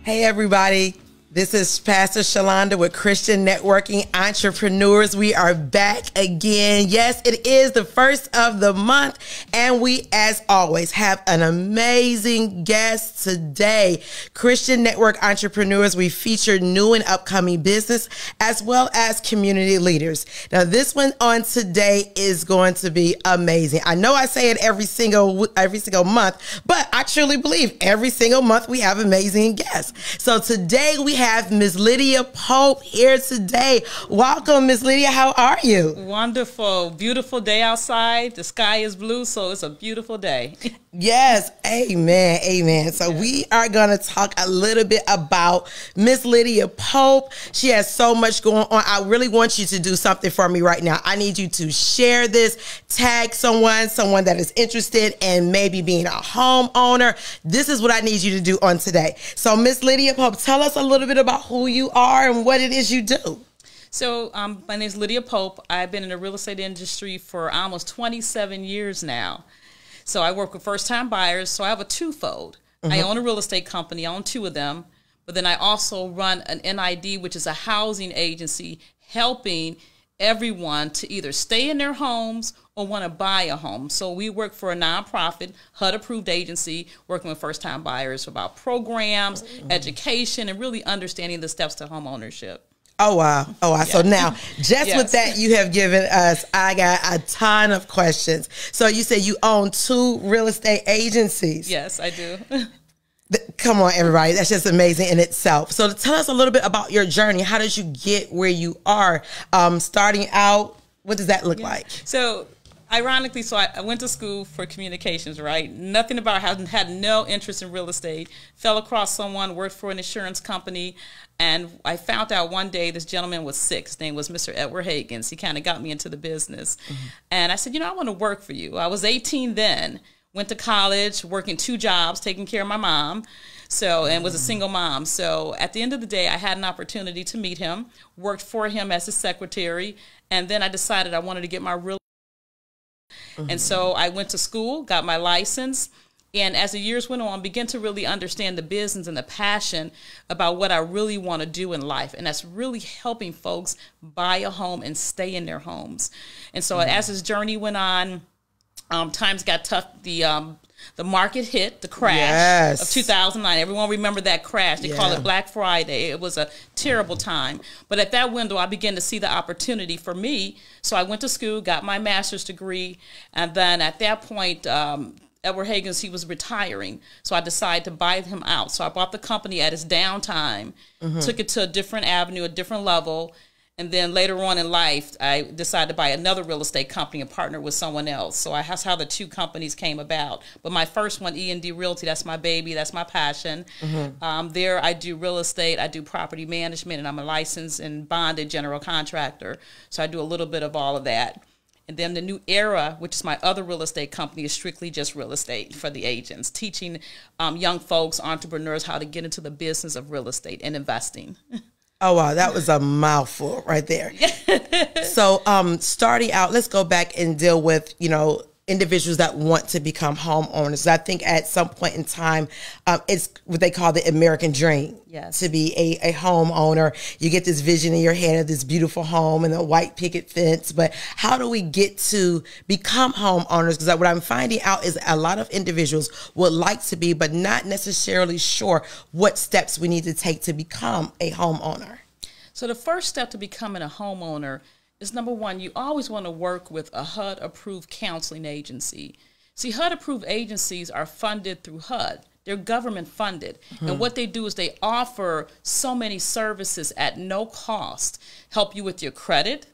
Hey everybody, this is Pastor Sholanda with Christian Networking Entrepreneurs. We are back again. Yes, it is the first of the month, and we, as always, have an amazing guest today. Christian Network Entrepreneurs, we feature new and upcoming business as well as community leaders. Now, this one on today is going to be amazing. I know I say it every single month, but I truly believe every single month we have amazing guests. So today we have Miss Lydia Pope here today. Welcome, Miss Lydia. How are you? Wonderful. Beautiful day outside. The sky is blue, so it's a beautiful day. Yes. Amen. Amen. So we are going to talk a little bit about Miss Lydia Pope. She has so much going on. I really want you to do something for me right now. I need you to share this, tag someone that is interested in maybe being a homeowner. This is what I need you to do on today. So Miss Lydia Pope, tell us a little bit about who you are and what it is you do. So my name is Lydia Pope. I've been in the real estate industry for almost 27 years now. So I work with first-time buyers, so I have a twofold. I own a real estate company. I own two of them. But then I also run an NID, which is a housing agency, helping everyone to either stay in their homes or want to buy a home. So we work for a nonprofit, HUD-approved agency, working with first-time buyers about programs, education, and really understanding the steps to home ownership. Oh, wow. Oh, wow. Yeah. So now, just Yes. with that you have given us, I got a ton of questions. So you said you own two real estate agencies. Yes, I do. Come on, everybody. That's just amazing in itself. So tell us a little bit about your journey. How did you get where you are? Starting out, what does that look like? So ironically, I went to school for communications, right? Nothing about, had no interest in real estate. Fell across someone, worked for an insurance company, and I found out one day this gentleman was sick. His name was Mr. Edward Higgins. He kind of got me into the business. And I said, I want to work for you. I was 18 then, went to college, working two jobs, taking care of my mom. And was a single mom. So at the end of the day, I had an opportunity to meet him, worked for him as his secretary, and then I decided I wanted to get my real And so I went to school, got my license, and as the years went on, began to really understand the business and the passion about what I really want to do in life. And that's really helping folks buy a home and stay in their homes. And so as this journey went on, times got tough. The market hit, the crash of 2009. Everyone remember that crash. They call it Black Friday. It was a terrible time. But at that window, I began to see the opportunity for me. So I went to school, got my master's degree, and then at that point, Edward Higgins, he was retiring. So I decided to buy him out. So I bought the company at its downtime, took it to a different avenue, a different level. And then later on in life, I decided to buy another real estate company and partner with someone else. So that's how the two companies came about. But my first one, E&D Realty, that's my baby, that's my passion. There I do real estate, I do property management, and I'm a licensed and bonded general contractor. So I do a little bit of all of that. And then the New Era, which is my other real estate company, is strictly just real estate for the agents, teaching young folks, entrepreneurs, how to get into the business of real estate and investing. Oh, wow. That was a mouthful right there. So starting out, let's go back and deal with, individuals that want to become homeowners. I think at some point in time, it's what they call the American dream. Yes. To be a homeowner. You get this vision in your head of this beautiful home and a white picket fence. But how do we get to become homeowners? Because what I'm finding out is a lot of individuals would like to be, but not necessarily sure what steps we need to take to become a homeowner. So the first step to becoming a homeowner is, number one, you always want to work with a HUD-approved counseling agency. See, HUD-approved agencies are funded through HUD. They're government funded. And what they do is they offer so many services at no cost. Help you with your credit,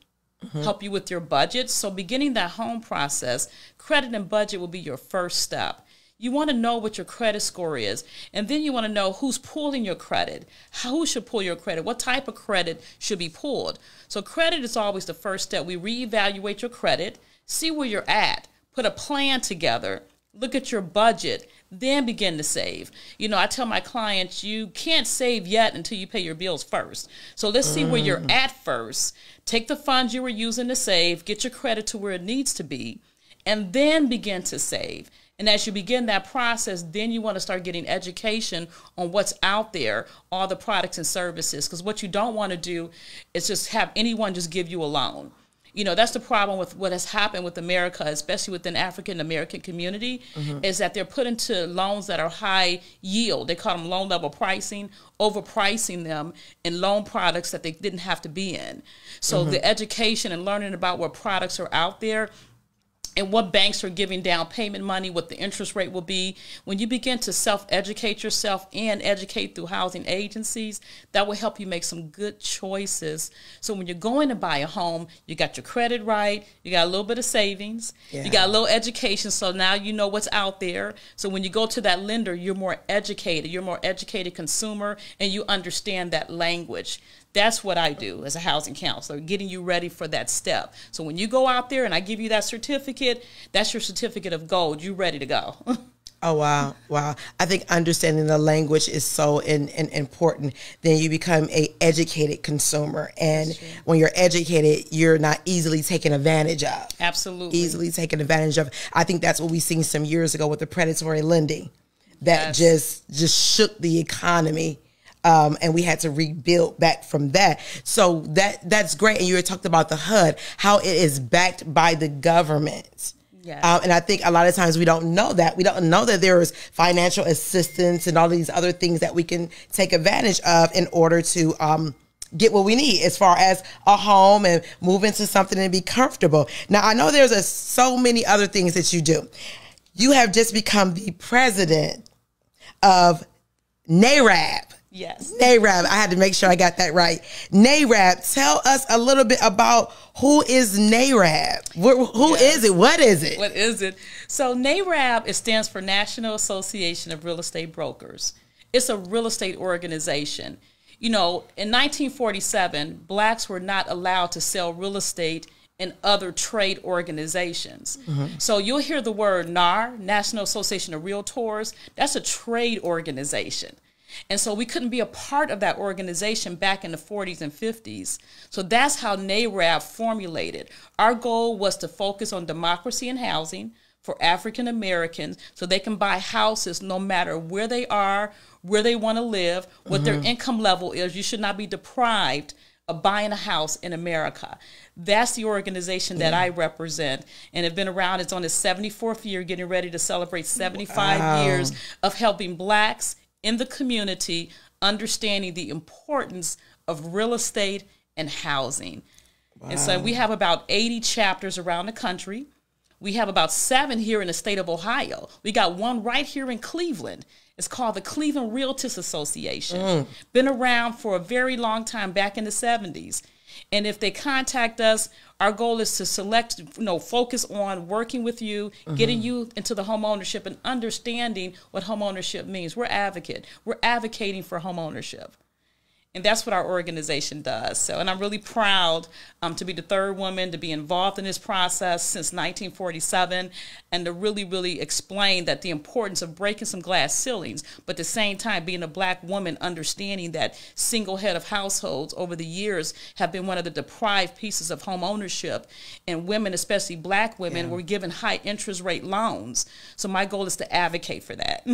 help you with your budget. So beginning that home process, credit and budget will be your first step. You want to know what your credit score is, and then you want to know who's pulling your credit, who should pull your credit, what type of credit should be pulled. So credit is always the first step. We reevaluate your credit, see where you're at, put a plan together, look at your budget, then begin to save. I tell my clients, you can't save yet until you pay your bills first. So let's see where you're at first. Take the funds you were using to save, get your credit to where it needs to be, and then begin to save. And as you begin that process, then you want to start getting education on what's out there, all the products and services. Because what you don't want to do is just have anyone just give you a loan. You know, that's the problem with what has happened with America, especially within African American community, is that they're put into loans that are high yield. They call them loan level pricing, overpricing them in loan products that they didn't have to be in. So the education and learning about what products are out there and what banks are giving down payment money, what the interest rate will be. When you begin to self-educate yourself and educate through housing agencies, that will help you make some good choices. So when you're going to buy a home, you got your credit right, you got a little bit of savings, you got a little education, so now you know what's out there. So when you go to that lender, you're more educated consumer, and you understand that language. That's what I do as a housing counselor, getting you ready for that step. So when you go out there and I give you that certificate, that's your certificate of gold. You're ready to go. Oh, wow. Wow. I think understanding the language is so important. Then you become a educated consumer. And when you're educated, you're not easily taken advantage of. Absolutely. Easily taken advantage of. I think that's what we seen some years ago with the predatory lending that just shook the economy. And we had to rebuild back from that. So that's great. And you were talking about the HUD, how it is backed by the government. And I think a lot of times we don't know that. We don't know that there is financial assistance and all these other things that we can take advantage of in order to get what we need as far as a home and move into something and be comfortable. Now, I know there's so many other things that you do. You have just become the president of NAREB. Yes. NAREB. I had to make sure I got that right. NAREB. Tell us a little bit about who is NAREB. Who is it? What is it? What is it? So NAREB, it stands for National Association of Real Estate Brokers. It's a real estate organization. You know, in 1947, blacks were not allowed to sell real estate in other trade organizations. So you'll hear the word NAR, National Association of Realtors. That's a trade organization. And so we couldn't be a part of that organization back in the 40s and 50s. So that's how NAREB formulated. Our goal was to focus on democracy and housing for African Americans so they can buy houses no matter where they are, where they want to live, what their income level is. You should not be deprived of buying a house in America. That's the organization that I represent, and have been around. It's on its 74th year, getting ready to celebrate 75 years of helping blacks in the community, understanding the importance of real estate and housing. And so we have about 80 chapters around the country. We have about 7 here in the state of Ohio. We got one right here in Cleveland. It's called the Cleveland Realtors Association. Been around for a very long time, back in the 70s. And if they contact us, our goal is to select, focus on working with you, getting you into the home ownership and understanding what home ownership means. We're advocating for home ownership. And that's what our organization does. So, and I'm really proud to be the third woman to be involved in this process since 1947, and to really, really explain that the importance of breaking some glass ceilings, but at the same time being a black woman, understanding that single head of households over the years have been one of the deprived pieces of home ownership, and women, especially black women, were given high interest rate loans. So my goal is to advocate for that.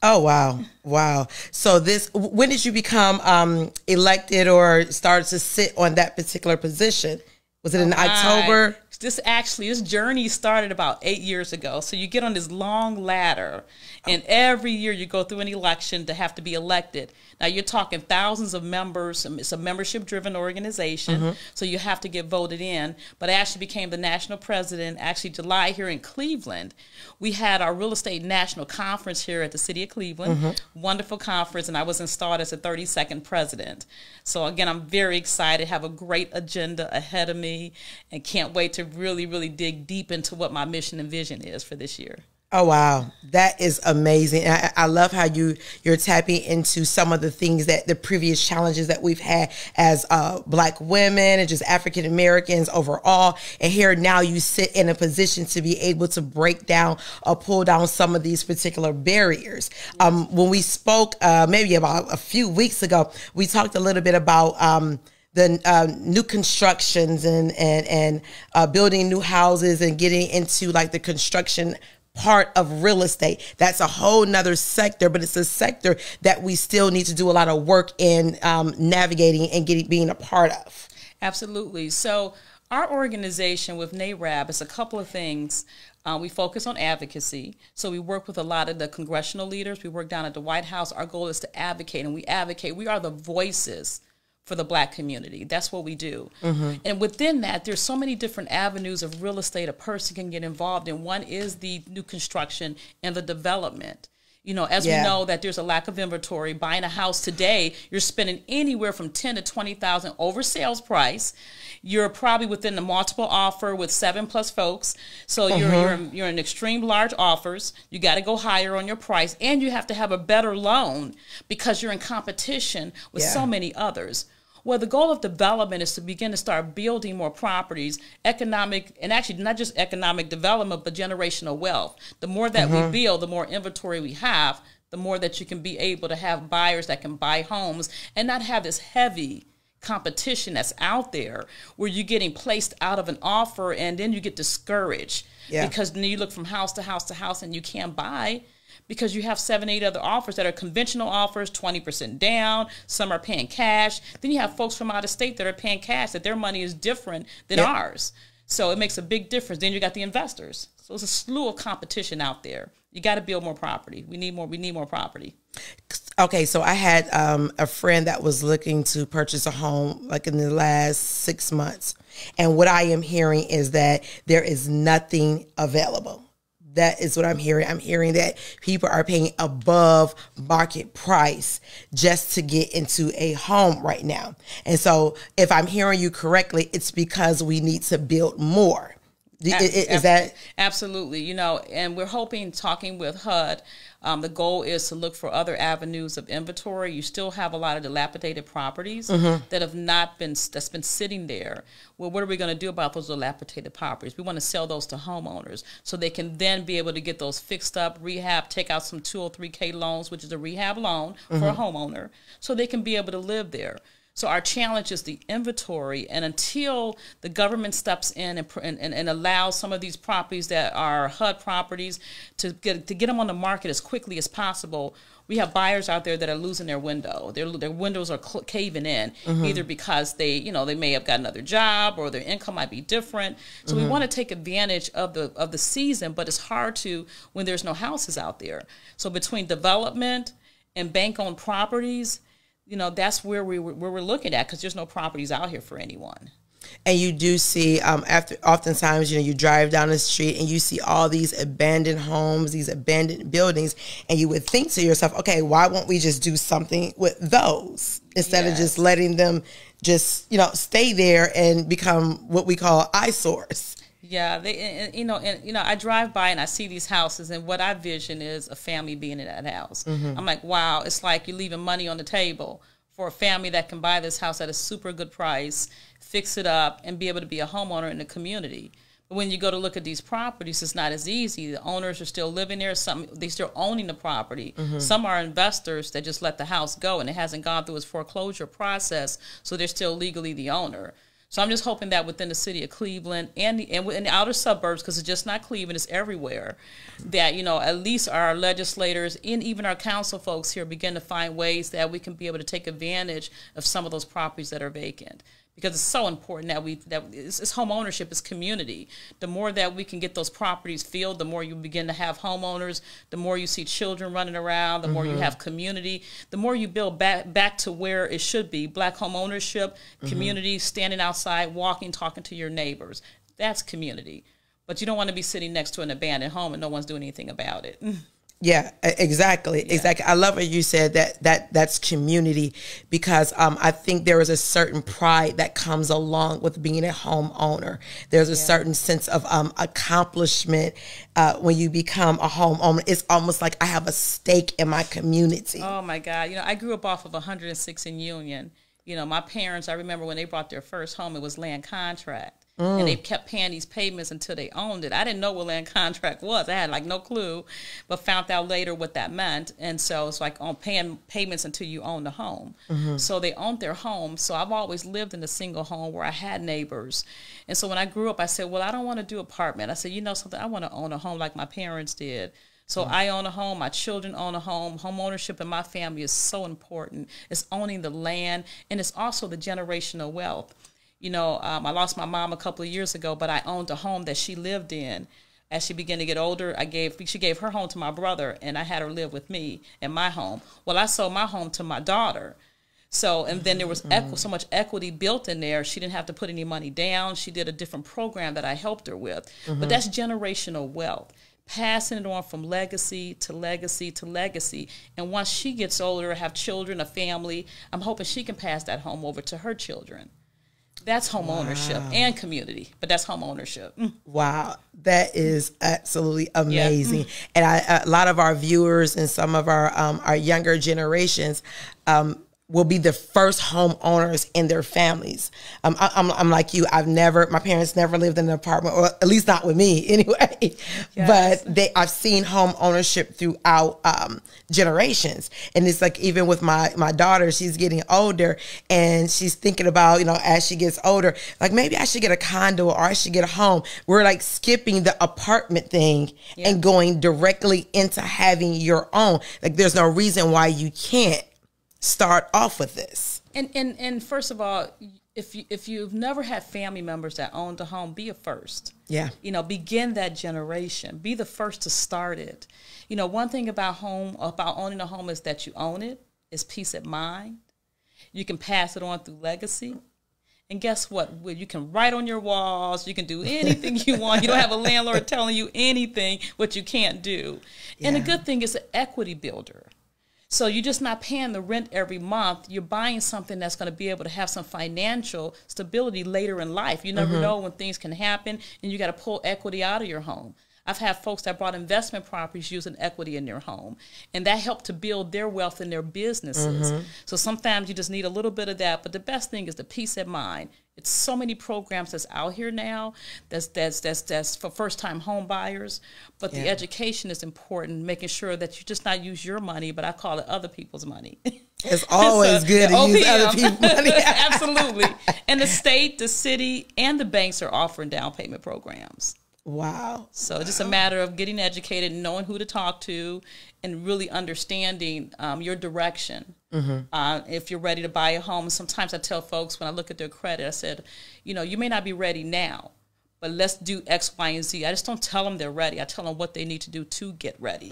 Oh, wow. Wow. So when did you become elected or started to sit on that particular position? Was it in October? This journey started about 8 years ago. So you get on this long ladder, and every year you go through an election to have to be elected. Now you're talking thousands of members. It's a membership-driven organization, so you have to get voted in. But I actually became the national president, actually July, here in Cleveland. We had our real estate national conference here at the city of Cleveland. Wonderful conference, and I was installed as the 32nd president. So again, I'm very excited, have a great agenda ahead of me, and can't wait to really, really dig deep into what my mission and vision is for this year. Oh, wow. That is amazing. I love how you're tapping into some of the things that the previous challenges that we've had as black women and just African Americans overall. And here now you sit in a position to be able to break down or pull down some of these particular barriers. When we spoke maybe about a few weeks ago, we talked a little bit about the new constructions and building new houses and getting into like the construction part of real estate. That's a whole nother sector, but it's a sector that we still need to do a lot of work in navigating and being a part of. Absolutely. So our organization with NAREB is a couple of things. We focus on advocacy. So we work with a lot of the congressional leaders. We work down at the White House. Our goal is to advocate, and we advocate. We are the voices for the Black community. That's what we do. And within that, there's so many different avenues of real estate a person can get involved in. One is the new construction and the development. You know, as we know that there's a lack of inventory. Buying a house today, you're spending anywhere from $10,000 to $20,000 over sales price. You're probably within the multiple offer with 7+ folks. So you're in extreme large offers. You got to go higher on your price, and you have to have a better loan because you're in competition with so many others. Well, the goal of development is to begin to start building more properties, economic, and actually not just economic development, but generational wealth. The more that we build, the more inventory we have, the more that you can be able to have buyers that can buy homes and not have this heavy competition that's out there where you're getting placed out of an offer and then you get discouraged because then you look from house to house to house and you can't buy, because you have 7, 8 other offers that are conventional offers, 20% down. Some are paying cash. Then you have folks from out of state that are paying cash, that their money is different than ours. So it makes a big difference. Then you got the investors. So it's a slew of competition out there. You got to build more property. We need more property. Okay, so I had a friend that was looking to purchase a home like in the last 6 months. And what I am hearing is that there is nothing available. That is what I'm hearing. I'm hearing that people are paying above market price just to get into a home right now. And so if I'm hearing you correctly, it's because we need to build more. Is that? Absolutely. You know, and we're hoping, talking with HUD, the goal is to look for other avenues of inventory. You still have a lot of dilapidated properties that have not been, that's been sitting there. Well, what are we going to do about those dilapidated properties? We want to sell those to homeowners so they can then be able to get those fixed up, rehab, take out some 203K loans, which is a rehab loan for a homeowner, so they can be able to live there. So our challenge is the inventory, and until the government steps in and allows some of these properties that are HUD properties to get them on the market as quickly as possible, we have buyers out there that are losing their window. Their windows are caving in, either because they may have got another job or their income might be different. So we want to take advantage of the season, but it's hard to when there's no houses out there. So between development and bank-owned properties, you know, that's where we're looking at, because there's no properties out here for anyone. And you do see, oftentimes, you know, you drive down the street and you see all these abandoned homes, these abandoned buildings, and you would think to yourself, okay, why won't we just do something with those instead of just letting them just, you know, stay there and become what we call eyesores? Yeah, I drive by and I see these houses, and what I vision is a family being in that house. I'm like, wow, it's like you're leaving money on the table for a family that can buy this house at a super good price, fix it up, and be able to be a homeowner in the community. But when you go to look at these properties, it's not as easy. The owners are still living there. Some, they're still owning the property. Some are investors that just let the house go, and it hasn't gone through its foreclosure process, so they're still legally the owner. So I'm just hoping that within the city of Cleveland and in the outer suburbs, because it's just not Cleveland, it's everywhere, that, you know, at least our legislators and even our council folks here begin to find ways that we can be able to take advantage of some of those properties that are vacant. Because it's so important that it's home ownership, it's community. The more that we can get those properties filled, the more you begin to have homeowners, the more you see children running around, the more you have community, the more you build back to where it should be. Black home ownership, community, standing outside, walking, talking to your neighbors. That's community. But you don't want to be sitting next to an abandoned home and no one's doing anything about it. Yeah, exactly. Yeah. Exactly. I love what you said, that's community, because I think there is a certain pride that comes along with being a homeowner. There's a certain sense of accomplishment when you become a homeowner. It's almost like I have a stake in my community. Oh my God. You know, I grew up off of 106 in Union. You know, my parents, I remember when they bought their first home, it was land contract. And they kept paying these payments until they owned it. I didn't know what land contract was. I had like no clue, but found out later what that meant. And so it's like on paying payments until you own the home. So they owned their home. So I've always lived in a single home where I had neighbors. And so when I grew up, I said, well, I don't want to do apartment. I said, you know something, I want to own a home like my parents did. So I own a home, my children own a home. Home ownership in my family is so important. It's owning the land, and it's also the generational wealth. You know, I lost my mom a couple of years ago, but I owned a home that she lived in. As she began to get older, she gave her home to my brother, and I had her live with me in my home. Well, I sold my home to my daughter. So, and then there was so much equity built in there. She didn't have to put any money down. She did a different program that I helped her with. But that's generational wealth, passing it on from legacy to legacy to legacy. And once she gets older, have children, a family, I'm hoping she can pass that home over to her children. That's home ownership and community, but that's home ownership. Wow, that is absolutely amazing. And a lot of our viewers and some of our younger generations will be the first homeowners in their families. I'm like you. My parents never lived in an apartment, or at least not with me anyway. Yes. But I've seen home ownership throughout generations. And it's like, even with my daughter, she's getting older, and she's thinking about, you know, as she gets older, like maybe I should get a condo or I should get a home. We're like skipping the apartment thing and going directly into having your own. Like, there's no reason why you can't start off with this. And first of all, if you've never had family members that owned a home, be a first. Yeah. You know, begin that generation. Be the first to start it. You know, one thing about owning a home is that you own it. It's peace of mind. You can pass it on through legacy. And guess what? You can write on your walls. You can do anything you want. You don't have a landlord telling you anything what you can't do. Yeah. And the good thing is an equity builder. So you're just not paying the rent every month. You're buying something that's going to be able to have some financial stability later in life. You never know when things can happen, and you got to pull equity out of your home. I've had folks that brought investment properties using equity in their home, and that helped to build their wealth in their businesses. So sometimes you just need a little bit of that, but the best thing is the peace of mind. It's so many programs that's out here now that's for first-time home buyers, but the education is important, making sure that you just not use your money, but I call it other people's money. It's always good to use other people's money. Absolutely. And the state, the city, and the banks are offering down payment programs. Wow. So it's just a matter of getting educated, knowing who to talk to, and really understanding your direction. If you're ready to buy a home, sometimes I tell folks when I look at their credit, I said, you know, you may not be ready now, but let's do X, Y, and Z. I just don't tell them they're ready. I tell them what they need to do to get ready.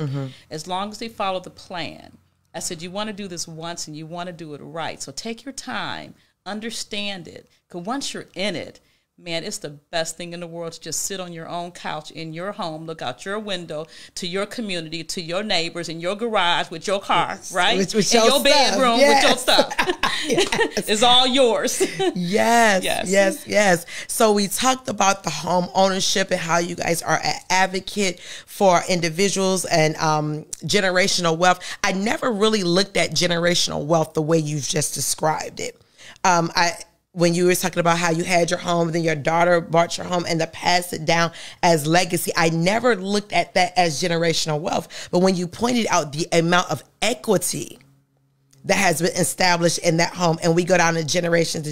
As long as they follow the plan. I said, you want to do this once and you want to do it right. So take your time, understand it, because once you're in it, man, it's the best thing in the world to just sit on your own couch in your home, look out your window to your community, to your neighbors, in your garage with your car, right? With in your bedroom with your stuff. It's all yours. Yes. So we talked about the home ownership and how you guys are an advocate for individuals and generational wealth. I never really looked at generational wealth the way you've just described it. When you were talking about how you had your home, then your daughter bought your home, and to pass it down as legacy, I never looked at that as generational wealth. But when you pointed out the amount of equity that has been established in that home, and we go down to generation,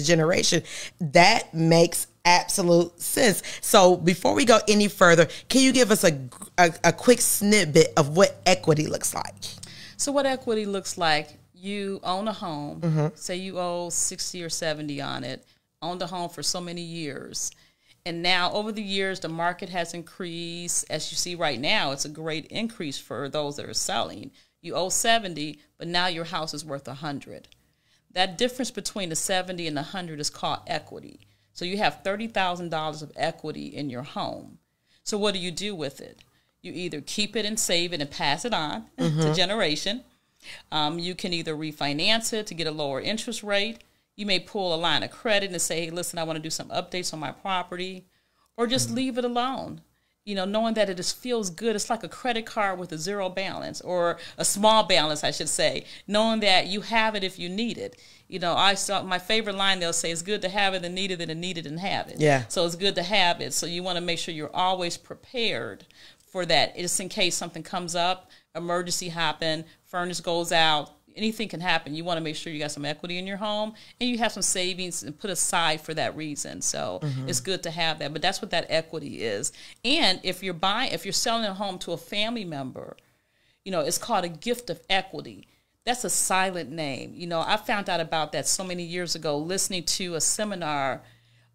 that makes absolute sense. So before we go any further, can you give us a quick snippet of what equity looks like? So what equity looks like, you own a home, say you owe 60 or 70 on it, owned the home for so many years. And now over the years, the market has increased. As you see right now, it's a great increase for those that are selling. You owe 70, but now your house is worth 100. That difference between the 70 and the 100 is called equity. So you have $30,000 of equity in your home. So what do you do with it? You either keep it and save it and pass it on to generation. You can either refinance it to get a lower interest rate. You may pull a line of credit and say, hey, listen, I want to do some updates on my property, or just leave it alone. You know, knowing that it just feels good. It's like a credit card with a zero balance, or a small balance, I should say. Knowing that you have it if you need it. You know, I saw my favorite line, they'll say, it's good to have it and need it and need it and have it. Yeah. So it's good to have it. So you want to make sure you're always prepared for that, just in case something comes up, emergency happen, furnace goes out, anything can happen. You want to make sure you got some equity in your home and you have some savings and put aside for that reason. So it's good to have that. But that's what that equity is. And if you're selling a home to a family member, you know, it's called a gift of equity. That's a silent name. You know, I found out about that so many years ago listening to a seminar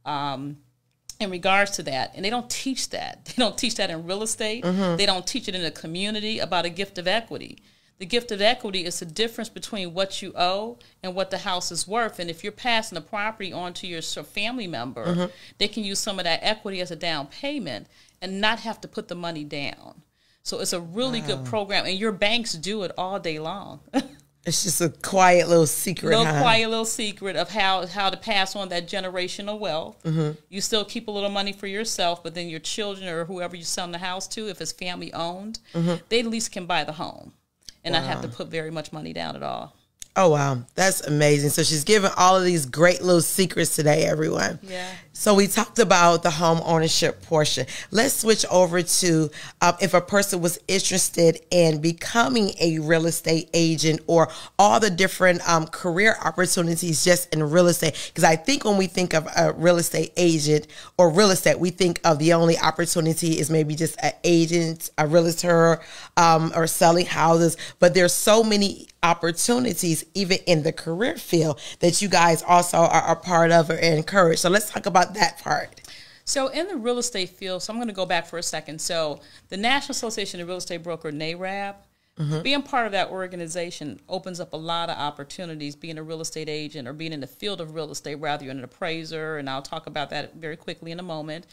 in regards to that. And they don't teach that. They don't teach that in real estate. They don't teach it in a community about a gift of equity. The gift of equity is the difference between what you owe and what the house is worth. And if you're passing the property on to your family member, they can use some of that equity as a down payment and not have to put the money down. So it's a really good program. And your banks do it all day long. It's just a quiet little secret. Quiet little secret of how to pass on that generational wealth. You still keep a little money for yourself, but then your children or whoever you're selling the house to, if it's family owned, they at least can buy the home. And not have to put very much money down at all. Oh, wow. That's amazing. So she's giving all of these great little secrets today, everyone. Yeah. So we talked about the home ownership portion. Let's switch over to if a person was interested in becoming a real estate agent, or all the different career opportunities just in real estate. Because I think when we think of a real estate agent or real estate, we think of the only opportunity is maybe just an agent, a realtor, or selling houses. But there's so many opportunities even in the career field that you guys also are a part of or encourage. So let's talk about that part. So in the real estate field, so I'm going to go back for a second. So the National Association of Real Estate Broker, NAREB, being part of that organization opens up a lot of opportunities, being a real estate agent or being in the field of real estate, rather you're an appraiser, and I'll talk about that very quickly in a moment.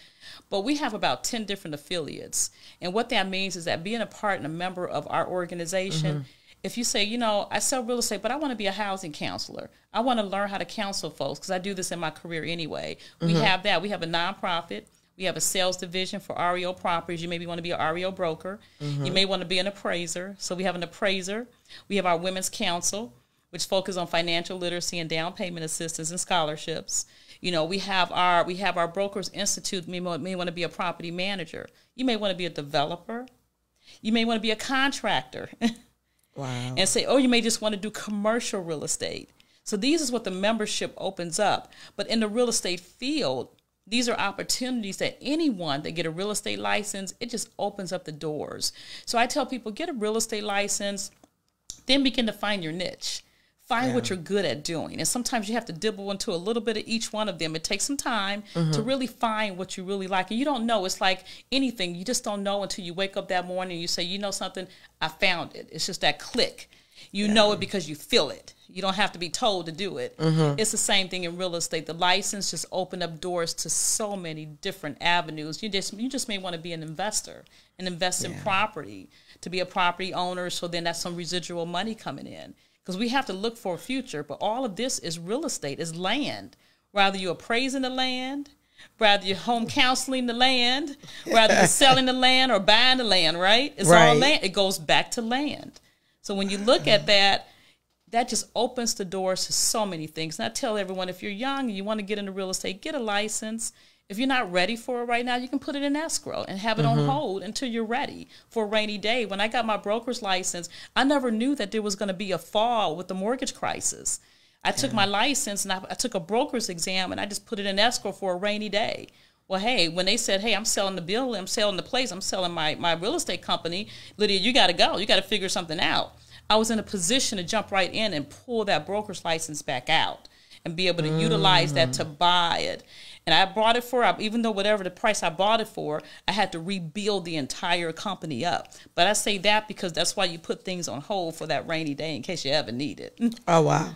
But we have about 10 different affiliates. And what that means is that being a part and a member of our organization, if you say, you know, I sell real estate, but I want to be a housing counselor. I want to learn how to counsel folks because I do this in my career anyway. We have that. We have a nonprofit. We have a sales division for REO properties. You maybe want to be an REO broker. You may want to be an appraiser. So we have an appraiser. We have our Women's Council, which focuses on financial literacy and down payment assistance and scholarships. You know, we have our Brokers Institute. You may want to be a property manager. You may want to be a developer. You may want to be a contractor. Wow. And say, oh, you may just want to do commercial real estate. So these is what the membership opens up. But in the real estate field, these are opportunities that anyone that get a real estate license, it just opens up the doors. So I tell people, get a real estate license, then begin to find your niche. Find what you're good at doing. And sometimes you have to dibble into a little bit of each one of them. It takes some time to really find what you really like. And you don't know. It's like anything. You just don't know until you wake up that morning and you say, you know something, I found it. It's just that click. You know it because you feel it. You don't have to be told to do it. It's the same thing in real estate. The license just opened up doors to so many different avenues. You just may want to be an investor and invest in property, to be a property owner, so then that's some residual money coming in. Because we have to look for a future, but all of this is real estate, is land. Rather you're appraising the land, rather you're home counseling the land, rather you're selling the land or buying the land, right? It's all land. It goes back to land. So when you look at that, that just opens the doors to so many things. And I tell everyone, if you're young and you want to get into real estate, get a license. If you're not ready for it right now, you can put it in escrow and have it on hold until you're ready for a rainy day. When I got my broker's license, I never knew that there was going to be a fall with the mortgage crisis. I took my license and I took a broker's exam and I just put it in escrow for a rainy day. Well, hey, when they said, hey, I'm selling the building, I'm selling the place, I'm selling my real estate company, Lydia, you got to go. You got to figure something out. I was in a position to jump right in and pull that broker's license back out and be able to utilize that to buy it. And I bought it for, even though whatever the price I bought it for, I had to rebuild the entire company up. But I say that because that's why you put things on hold for that rainy day in case you ever need it. Oh, wow.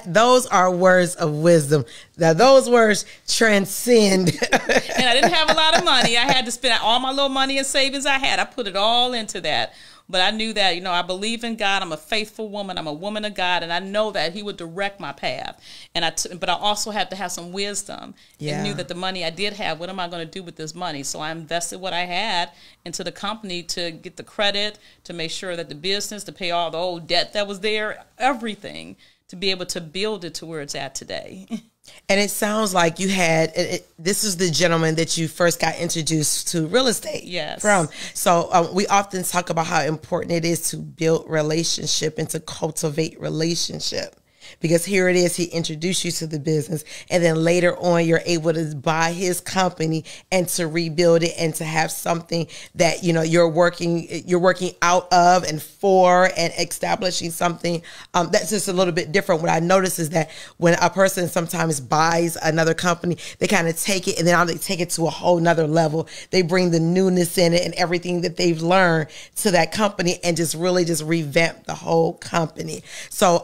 Those are words of wisdom. Now, those words transcend. And I didn't have a lot of money. I had to spend all my little money and savings I had. I put it all into that. But I knew that, I believe in God. I'm a faithful woman. I'm a woman of God. And I know that he would direct my path. But I also had to have some wisdom and knew that the money I did have, what am I going to do with this money? So I invested what I had into the company to get the credit, to make sure that the business, to pay all the old debt that was there, everything, to be able to build it to where it's at today. And it sounds like you had, this is the gentleman that you first got introduced to real estate from. So we often talk about how important it is to build relationship and to cultivate relationship. Because here it is, he introduced you to the business, and then later on you're able to buy his company and to rebuild it and to have something that you're working out of and for, and establishing something that's just a little bit different. What I notice is that when a person sometimes buys another company, they kind of take it and then they take it to a whole nother level. They bring the newness in it and everything that they've learned to that company and just really just revamp the whole company. So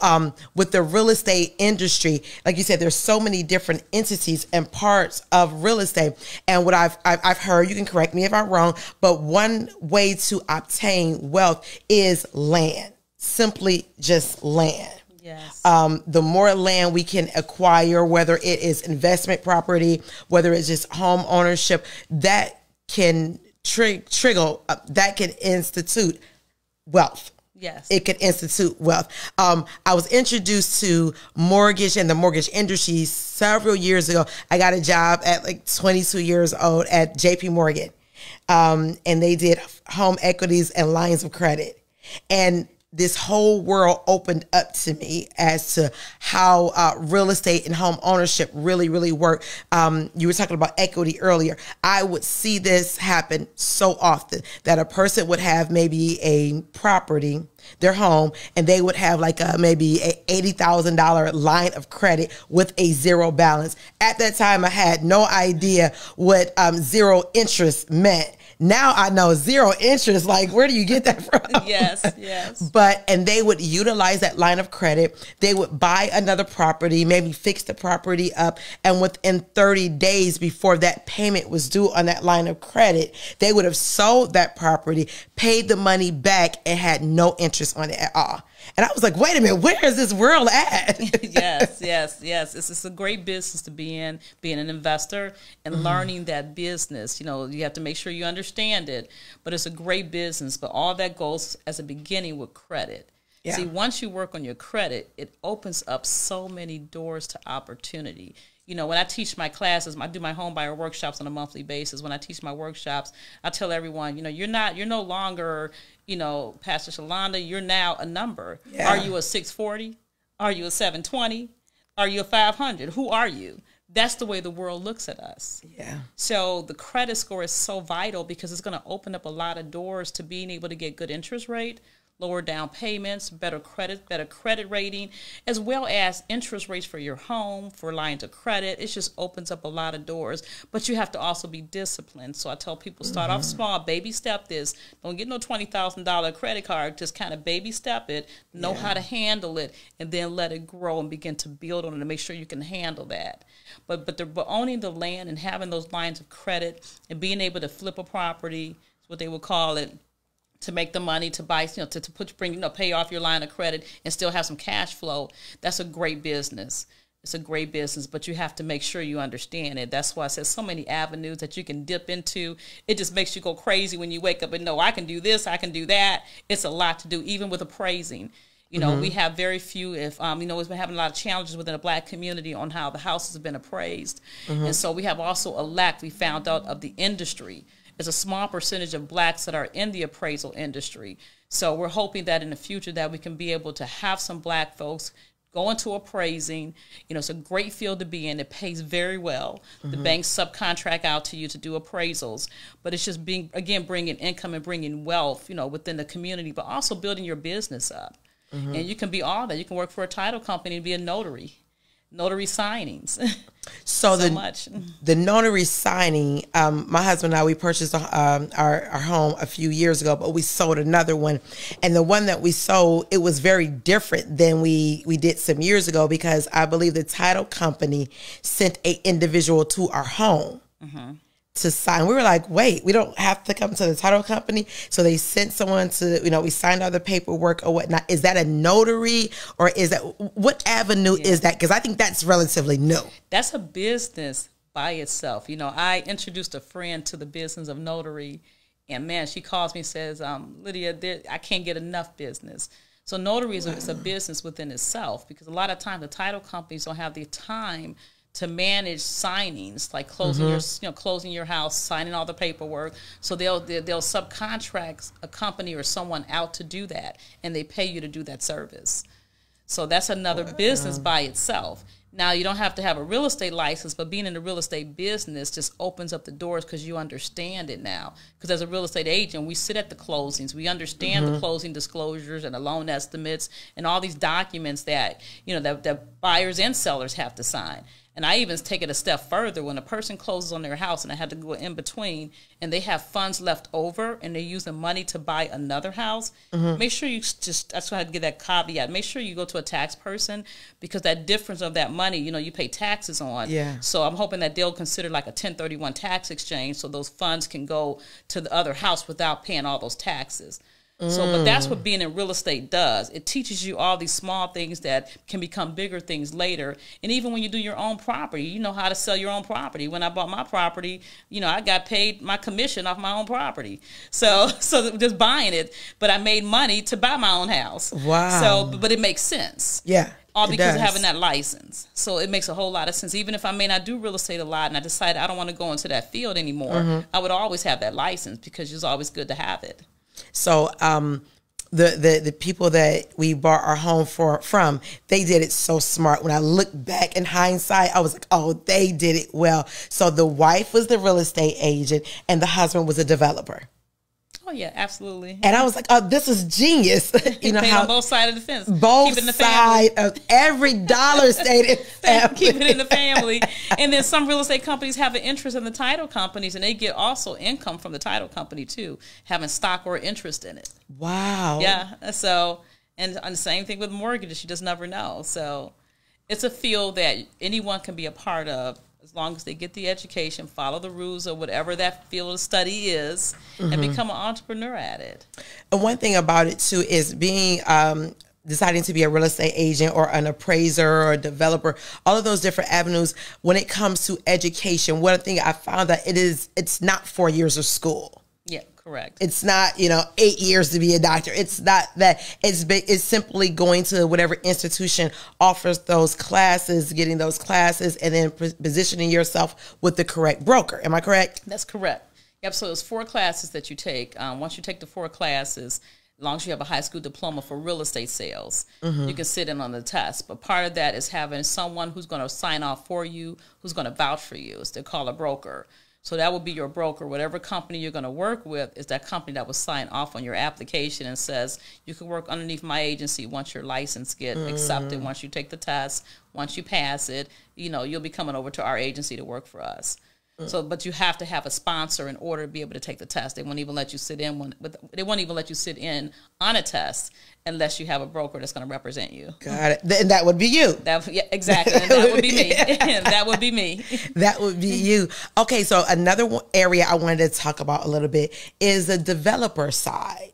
with the real estate industry, like you said, there's so many different entities and parts of real estate. And what I've heard, you can correct me if I'm wrong, but one way to obtain wealth is land, simply just land. Yes. The more land we can acquire, whether it is investment property, whether it's just home ownership, that can trigger, that can institute wealth. Yes. It could institute wealth. I was introduced to mortgage and the mortgage industry several years ago. I got a job at like 22 years old at JP Morgan. And they did home equities and lines of credit. And this whole world opened up to me as to how real estate and home ownership really, really work. You were talking about equity earlier. I would see this happen so often that a person would have maybe a property, their home, and they would have like maybe a $80,000 line of credit with a zero balance. At that time, I had no idea what zero interest meant. Now I know zero interest, like where do you get that from? Yes. And they would utilize that line of credit. They would buy another property, maybe fix the property up. And within 30 days before that payment was due on that line of credit, they would have sold that property, paid the money back, and had no interest on it at all. And I was like, wait a minute, where is this world at? Yes. It's a great business to be in, being an investor and learning that business. You have to make sure you understand it, but it's a great business. But all that goes as a beginning with credit. Yeah. See, once you work on your credit, it opens up so many doors to opportunity. When I teach my classes, I do my home buyer workshops on a monthly basis. When I teach my workshops, I tell everyone, you're no longer, Pastor Sholanda, you're now a number. Yeah. Are you a 640? Are you a 720? Are you a 500? Who are you? That's the way the world looks at us. Yeah. So the credit score is so vital because it's going to open up a lot of doors to being able to get good interest rate, lower down payments, better credit rating, as well as interest rates for your home, for lines of credit. It just opens up a lot of doors. But you have to also be disciplined. So I tell people, start off small, baby step this. Don't get no $20,000 credit card. Just kind of baby step it, know how to handle it, and then let it grow and begin to build on it and make sure you can handle that. But owning the land and having those lines of credit and being able to flip a property, is what they would call it, to make the money to buy, pay off your line of credit and still have some cash flow. That's a great business. It's a great business, but you have to make sure you understand it. That's why I said so many avenues that you can dip into. It just makes you go crazy when you wake up and know, I can do this, I can do that. It's a lot to do, even with appraising. We have very few, we've been having a lot of challenges within the Black community on how the houses have been appraised. And so we have also a lack, we found out, of the industry. There's a small percentage of Blacks that are in the appraisal industry. So we're hoping that in the future that we can be able to have some Black folks go into appraising. It's a great field to be in. It pays very well. The banks subcontract out to you to do appraisals. But it's just bringing income and bringing wealth, within the community, but also building your business up. And you can be all that. You can work for a title company and be a notary signings. So the notary signing, my husband and I, we purchased our home a few years ago, but we sold another one. And the one that we sold, it was very different than we did some years ago, because I believe the title company sent an individual to our home. to sign. We were like, wait, we don't have to come to the title company. So they sent someone to, we signed all the paperwork or whatnot. Is that a notary, or is that, what avenue is that? Because I think that's relatively new. That's a business by itself. I introduced a friend to the business of notary, and man, she calls me and says, Lydia, I can't get enough business. So notary is a business within itself, because a lot of times the title companies don't have the time to manage signings, like closing closing your house, signing all the paperwork. So they'll subcontract a company or someone out to do that, and they pay you to do that service. So that's another business by itself. Now, you don't have to have a real estate license, but being in the real estate business just opens up the doors because you understand it now. Because as a real estate agent, we sit at the closings. We understand the closing disclosures and the loan estimates and all these documents that, that buyers and sellers have to sign. And I even take it a step further. When a person closes on their house and I had to go in between, and they have funds left over and they're using money to buy another house, make sure you that's why I had to give that caveat. Make sure you go to a tax person, because that difference of that money, you pay taxes on. Yeah. So I'm hoping that they'll consider like a 1031 tax exchange, so those funds can go to the other house without paying all those taxes. So, but that's what being in real estate does. It teaches you all these small things that can become bigger things later. And even when you do your own property, you know how to sell your own property. When I bought my property, I got paid my commission off my own property. So just buying it, but I made money to buy my own house. Wow. So, but it makes sense. Yeah. All because of having that license. So it makes a whole lot of sense. Even if I may not do real estate a lot and I decide I don't want to go into that field anymore, I would always have that license, because it's always good to have it. So the people that we bought our home from, they did it so smart. When I look back in hindsight, I was like, oh, they did it well. So the wife was the real estate agent and the husband was a developer. Oh yeah, absolutely. And I was like, oh, this is genius. How on both sides of the fence. Both sides of every dollar stayed in the family. Keep it in the family. And then some real estate companies have an interest in the title companies, and they get also income from the title company too, having stock or interest in it. Wow. Yeah. So, and the same thing with mortgages, you just never know. So it's a field that anyone can be a part of, as long as they get the education, follow the rules of whatever that field of study is, and become an entrepreneur at it. And one thing about it too is being deciding to be a real estate agent or an appraiser or a developer, all of those different avenues. When it comes to education, one thing I found that it's not 4 years of school. Yeah, correct. It's not, 8 years to be a doctor. It's not that. It's simply going to whatever institution offers those classes, getting those classes, and then positioning yourself with the correct broker. Am I correct? That's correct. Yep. So it's 4 classes that you take. Once you take the 4 classes, as long as you have a high school diploma for real estate sales, you can sit in on the test. But part of that is having someone who's going to sign off for you, who's going to vouch for you. It's they call a broker. So that would be your broker. Whatever company you're going to work with is that company that will sign off on your application and says, you can work underneath my agency once your license gets accepted, once you take the test, once you pass it, you'll be coming over to our agency to work for us. So, but you have to have a sponsor in order to be able to take the test. They won't even let you sit in on a test unless you have a broker that's going to represent you. Got it. And that would be you. Yeah, exactly. And that would be me. That would be me. That would be you. Okay, so another area I wanted to talk about a little bit is the developer side.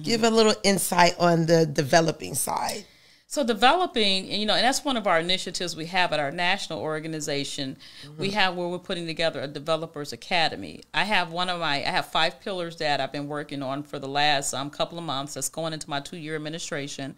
Give a little insight on the developing side. So developing, and that's one of our initiatives we have at our national organization. We have where we're putting together a developers academy. I have 5 pillars that I've been working on for the last couple of months. That's going into my 2-year administration.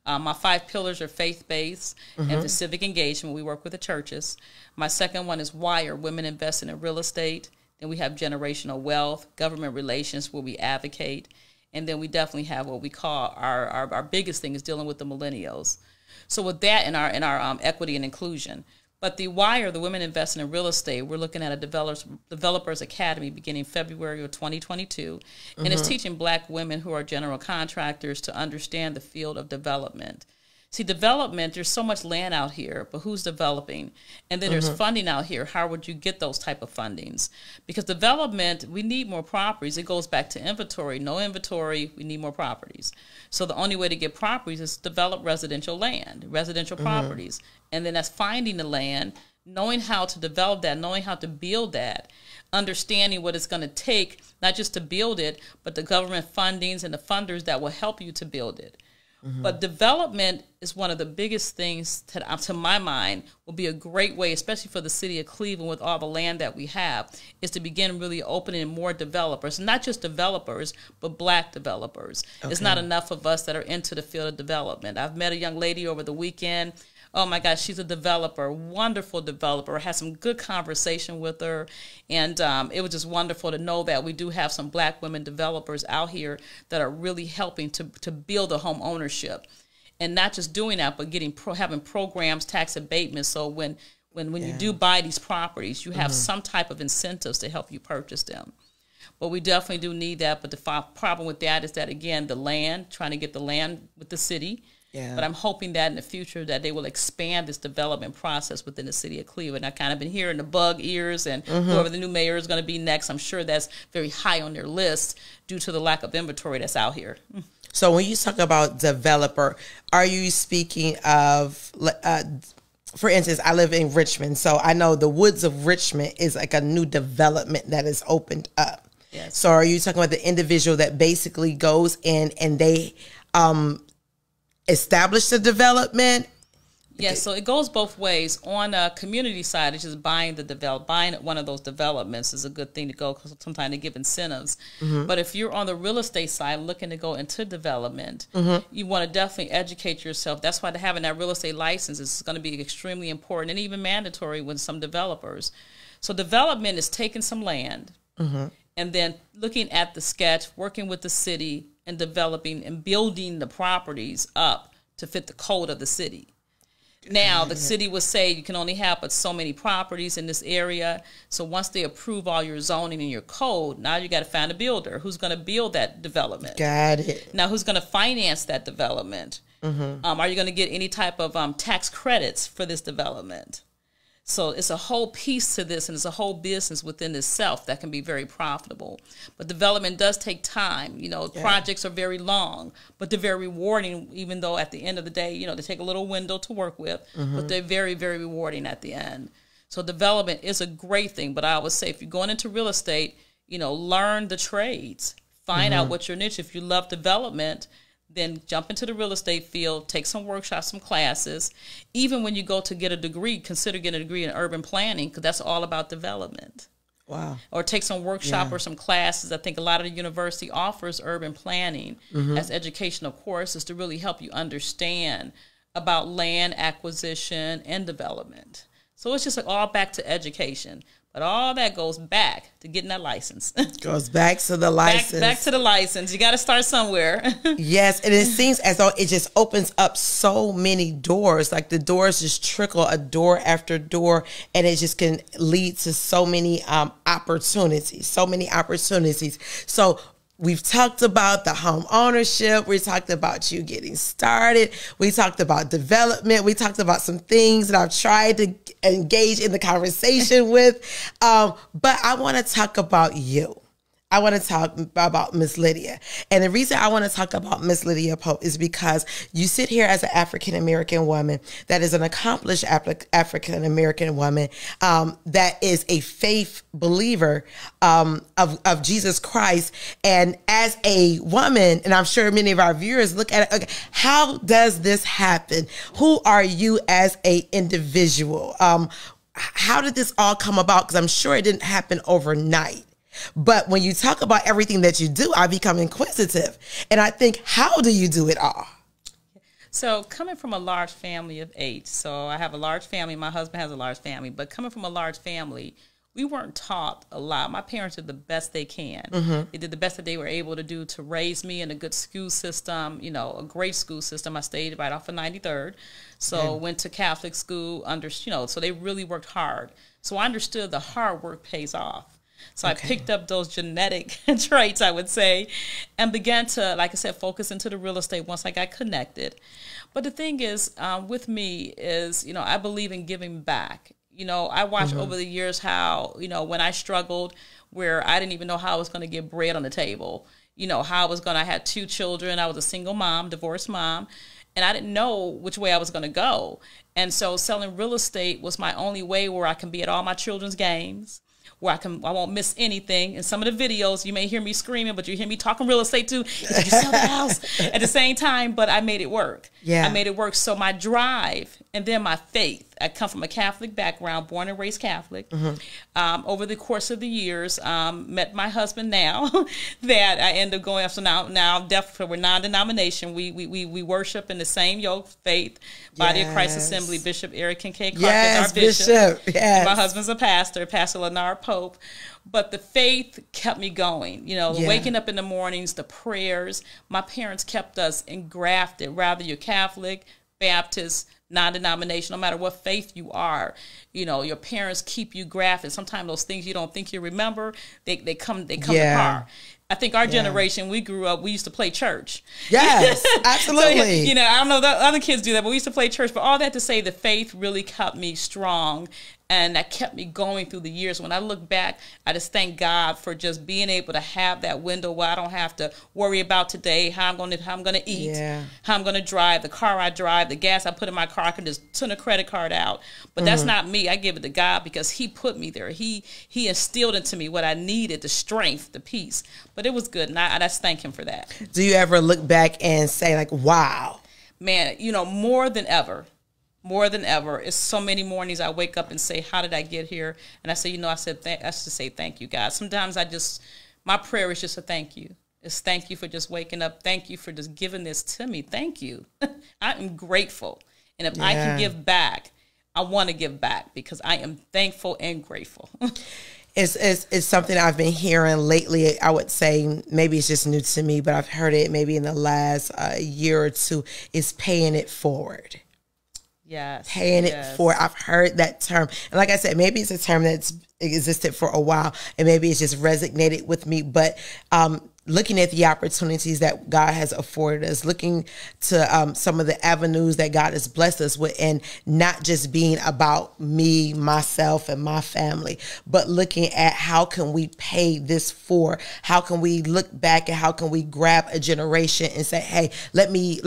My 5 pillars are faith-based and civic engagement. We work with the churches. My second one is WIRE, Women Investing in Real Estate. Then we have generational wealth, government relations, where we advocate. And then we definitely have what we call our biggest thing is dealing with the millennials. So with that in our equity and inclusion. But the WIRE, the Women Investing in Real Estate, we're looking at a developers academy beginning February of 2022. And it's teaching Black women who are general contractors to understand the field of development. See, development, there's so much land out here, but who's developing? And then there's funding out here. How would you get those type of fundings? Because development, we need more properties. It goes back to inventory. No inventory, we need more properties. So the only way to get properties is to develop residential land, residential properties. And then that's finding the land, knowing how to develop that, knowing how to build that. understanding what it's going to take, not just to build it, but the government fundings and the funders that will help you to build it. But development is one of the biggest things that, to my mind, will be a great way, especially for the city of Cleveland with all the land that we have, is to begin really opening more developers, not just developers, but Black developers. Okay. It's not enough of us that are into the field of development. I've met a young lady over the weekend. Oh my gosh, she's a developer, wonderful developer. I had some good conversation with her, and it was just wonderful to know that we do have some Black women developers out here that are really helping to build a home ownership, and not just doing that, but having programs, tax abatements. So when you do buy these properties, you have some type of incentives to help you purchase them. But we definitely do need that. But the problem with that is that, again, the land, trying to get the land with the city. Yeah. But I'm hoping that in the future that they will expand this development process within the city of Cleveland. I've kind of been hearing the bug ears, and whoever the new mayor is going to be next, I'm sure that's very high on their list due to the lack of inventory that's out here. So when you talk about developer, are you speaking of, for instance, I live in Richmond, so I know the Woods of Richmond is like a new development that is opened up. Yes. So are you talking about the individual that basically goes in and they establish the development? Yes, so it goes both ways. On a community side, it's just buying one of those developments is a good thing to go, because sometimes they give incentives. But if you're on the real estate side looking to go into development, you want to definitely educate yourself. That's why having that real estate license is going to be extremely important and even mandatory with some developers. So development is taking some land and then looking at the sketch, working with the city, and developing and building the properties up to fit the code of the city. Now, the city would say you can only have but so many properties in this area. So once they approve all your zoning and your code, now you got to find a builder who's going to build that development. Got it. Now, who's going to finance that development? Are you going to get any type of tax credits for this development? So it's a whole piece to this, and it's a whole business within itself that can be very profitable. But development does take time. You know, projects are very long, but they're very rewarding, even though at the end of the day, you know, they take a little window to work with, but they're very, very rewarding at the end. So development is a great thing, but I always say if you're going into real estate, you know, learn the trades. Find out what your niche. If you love development, then jump into the real estate field, take some workshops, some classes. Even when you go to get a degree, consider getting a degree in urban planning, because that's all about development. Wow. Or take some workshop or some classes. I think a lot of the university offers urban planning as educational courses to really help you understand about land acquisition and development. So it's just like all back to education. But all that goes back to getting that license. Goes back to the license. Back to the license. You got to start somewhere. Yes, and it seems as though it just opens up so many doors. Like the doors just trickle a door after door, and it just can lead to so many opportunities. So many opportunities. So we've talked about the home ownership. We talked about you getting started. We talked about development. We talked about some things that I've tried to engage in the conversation with. But I want to talk about you. I want to talk about Miss Lydia. And the reason I want to talk about Miss Lydia Pope is because you sit here as an African-American woman that is an accomplished African-American woman that is a faith believer of Jesus Christ. And as a woman, and I'm sure many of our viewers look at it, okay, how does this happen? Who are you as an individual? How did this all come about? Because I'm sure it didn't happen overnight. But when you talk about everything that you do, I become inquisitive. And I think, how do you do it all? So coming from a large family of 8, so I have a large family, my husband has a large family, but coming from a large family, we weren't taught a lot. My parents did the best they can. They did the best that they were able to do to raise me in a good school system, you know, a great school system. I stayed right off of 93rd. So went to Catholic school, so they really worked hard. So I understood the hard work pays off. So I picked up those genetic traits, I would say, and began to, like I said, focus into the real estate once I got connected. But the thing is, with me is, you know, I believe in giving back. You know, I watched over the years how, you know, when I struggled, where I didn't even know how I was going to get bread on the table, you know, I had 2 children. I was a single mom, divorced mom, and I didn't know which way I was going to go. And so selling real estate was my only way where I can be at all my children's games. where I won't miss anything. In some of the videos, you may hear me screaming, but you hear me talking real estate too. You sell the house at the same time, but I made it work. Yeah. I made it work. So my drive and then my faith. I come from a Catholic background, born and raised Catholic. Over the course of the years, met my husband now that I ended up going up. So now definitely we're non-denomination. We worship in the same yoke faith, Body of Christ Assembly. Bishop Eric Kincaid Clark is our bishop. Yes. My husband's a pastor, Pastor Narab Pope. But the faith kept me going. You know, waking up in the mornings, the prayers. My parents kept us engrafted, whether you're Catholic, Baptist, non-denominational, no matter what faith you are, you know, your parents keep you grafted. Sometimes those things you don't think you remember, they come to par. I think our generation, we grew up, we used to play church. Yes, absolutely. So, you know, I don't know that other kids do that, but we used to play church. But all that to say, the faith really kept me strong, and that kept me going through the years. When I look back, I just thank God for just being able to have that window where I don't have to worry about today, how I'm going to eat, how I'm going to drive, the car I drive, the gas I put in my car. I can just turn a credit card out. But that's not me. I give it to God because He put me there. He instilled into me what I needed, the strength, the peace. But it was good, and I just thank Him for that. Do you ever look back and say, like, wow? Man, you know, more than ever, it's so many mornings I wake up and say, how did I get here? And I say, you know, I should say thank you, God. Sometimes my prayer is just a thank you. It's thank you for just waking up. Thank you for just giving this to me. Thank you. I am grateful. And if I can give back, I want to give back because I am thankful and grateful. It's something I've been hearing lately. I would say maybe it's just new to me, but I've heard it maybe in the last year or two, is paying it forward. Yes. Paying it forward. I've heard that term. And like I said, maybe it's a term that's existed for a while and maybe it's just resonated with me. But looking at the opportunities that God has afforded us, looking to some of the avenues that God has blessed us with, and not just being about me, myself, and my family, but looking at how can we pay this forward? How can we look back and how can we grab a generation and say, hey, let me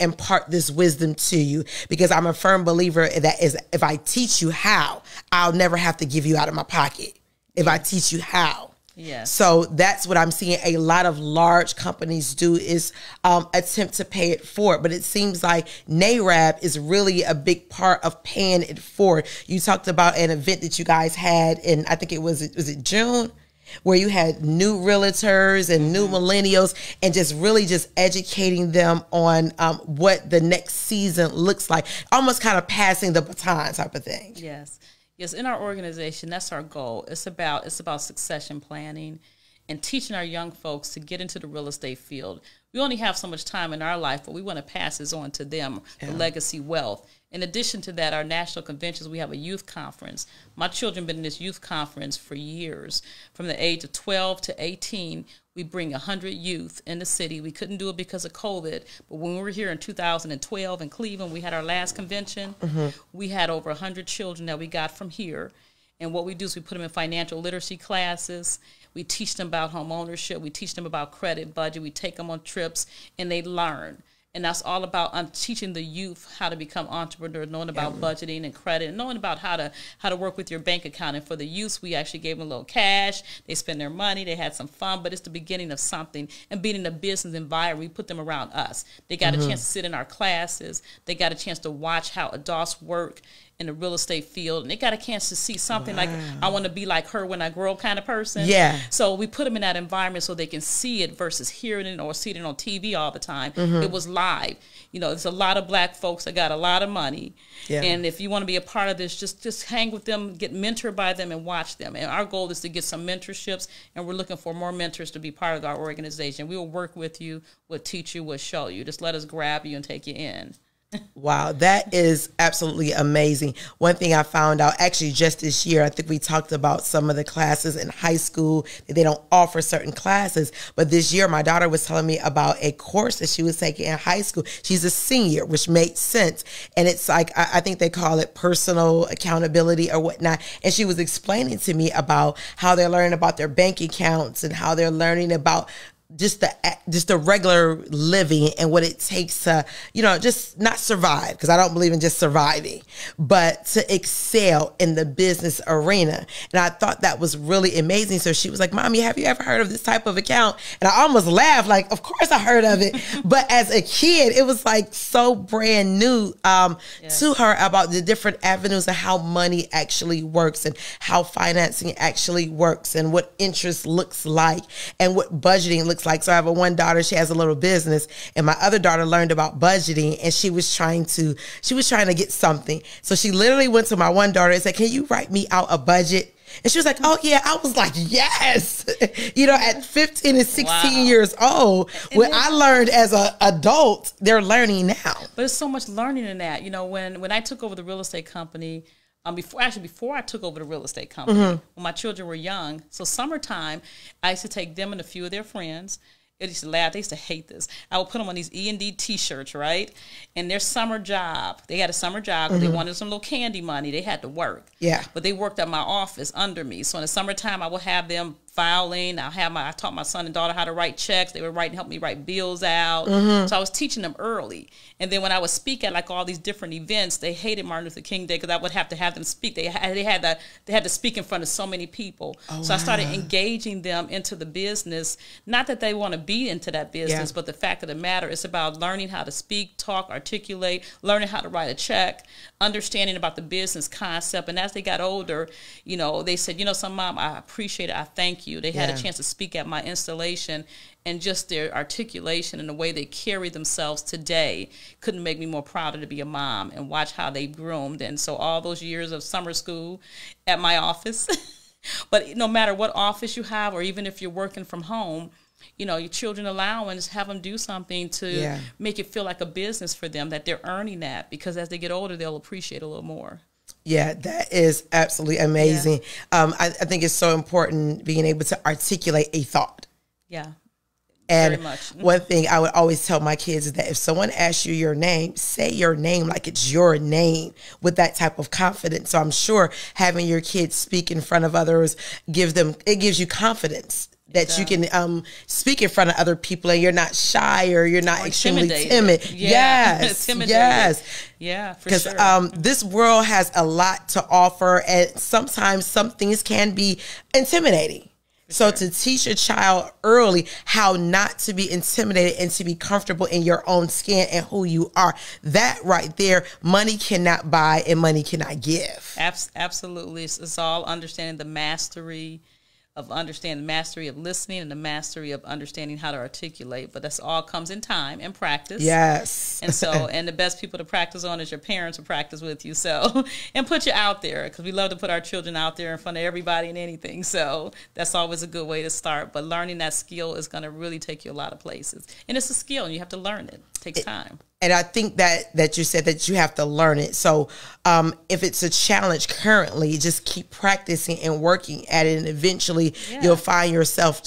impart this wisdom to you, because I'm a firm believer that if I teach you how, I'll never have to give you out of my pocket if I teach you how. Yes. So that's what I'm seeing a lot of large companies do, is attempt to pay it forward. But it seems like NAREB is really a big part of paying it forward. You talked about an event that you guys had in, I think was it June, where you had new realtors and new millennials, and just really just educating them on what the next season looks like, almost kind of passing the baton type of thing. Yes. Yes, in our organization, that's our goal. It's about succession planning and teaching our young folks to get into the real estate field. We only have so much time in our life, but we want to pass this on to them, the legacy wealth. In addition to that, our national conventions, we have a youth conference. My children have been in this youth conference for years. From the age of 12 to 18, we bring 100 youth in the city. We couldn't do it because of COVID, but when we were here in 2012 in Cleveland, we had our last convention. We had over 100 children that we got from here. And what we do is we put them in financial literacy classes. We teach them about home ownership. We teach them about credit, budget. We take them on trips, and they learn. And that's all about teaching the youth how to become entrepreneurs, knowing about budgeting and credit, and knowing about how to work with your bank account. And for the youth, we actually gave them a little cash. They spend their money. They had some fun, but it's the beginning of something. And being in a business environment, we put them around us. They got a chance to sit in our classes. They got a chance to watch how adults work in the real estate field, and they got a chance to see something like, I want to be like her when I grow up kind of person. Yeah. So we put them in that environment so they can see it versus hearing it or seeing it on TV all the time. It was live. You know, there's a lot of black folks that got a lot of money. And if you want to be a part of this, just hang with them, get mentored by them, and watch them. And our goal is to get some mentorships, and we're looking for more mentors to be part of our organization. We will work with you, we'll teach you, we'll show you. Just let us grab you and take you in. Wow, that is absolutely amazing. One thing I found out actually just this year, I think we talked about some of the classes in high school that they don't offer certain classes, but this year my daughter was telling me about a course that she was taking in high school. She's a senior, which made sense. And it's like, I think they call it personal accountability or whatnot. And she was explaining to me about how they're learning about their bank accounts and how they're learning about just the regular living and what it takes to, just not survive, because I don't believe in just surviving, but to excel in the business arena. And I thought that was really amazing. So she was like, Mommy, have you ever heard of this type of account? And I almost laughed, like, of course I heard of it. But as a kid, it was like so brand new to her about the different avenues of how money actually works and how financing actually works and what interest looks like and what budgeting looks like. So I have one daughter, she has a little business, and my other daughter learned about budgeting, and she was trying to get something. So she literally went to my one daughter and said, can you write me out a budget? And she was like, oh yeah. I was like, yes. At 15 and 16 years old, when I learned as an adult, they're learning now. But there's so much learning in that. When I took over the real estate company, before I took over the real estate company, when my children were young, so summertime, I used to take them and a few of their friends. They used to laugh. They used to hate this. I would put them on these E&D T-shirts, right? And their summer job, they had a summer job because they wanted some little candy money. They had to work. Yeah. But they worked at my office under me. So in the summertime, I would have them filing. I taught my son and daughter how to write checks. They would help me write bills out. So I was teaching them early. And then when I would speak at like all these different events, they hated Martin Luther King Day because I would have to have them speak. They had to speak in front of so many people. So I started engaging them into the business. Not that they want to be into that business, but the fact of the matter is about learning how to speak, talk, articulate, learning how to write a check, understanding about the business concept. And as they got older, they said, some Mom, I appreciate it. I thank you. They had a chance to speak at my installation, and just their articulation and the way they carry themselves today couldn't make me more prouder to be a mom and watch how they groomed. And so all those years of summer school at my office, but no matter what office you have, or even if you're working from home, your children allowance, have them do something to make it feel like a business for them, that they're earning that, because as they get older, they'll appreciate a little more. Yeah, that is absolutely amazing. Yeah. I think it's so important being able to articulate a thought. Yeah. And one thing I would always tell my kids is that if someone asks you your name, say your name like it's your name with that type of confidence. So I'm sure having your kids speak in front of others gives you confidence that you can speak in front of other people, and you're not shy or you're not extremely timid. Yeah. Yes, yes. Yeah, for sure. Because this world has a lot to offer, and sometimes some things can be intimidating. So to teach a child early how not to be intimidated and to be comfortable in your own skin and who you are, that right there, money cannot buy and money cannot give. Absolutely. It's all understanding the mastery of listening and the mastery of understanding how to articulate. But that's all comes in time and practice. Yes. And so, and the best people to practice on is your parents who practice with you. So, and put you out there, because we love to put our children out there in front of everybody and anything. So that's always a good way to start. But learning that skill is going to really take you a lot of places. And it's a skill, and you have to learn it. It takes time. And I think that you said that you have to learn it. So if it's a challenge currently, just keep practicing and working at it. And eventually you'll find yourself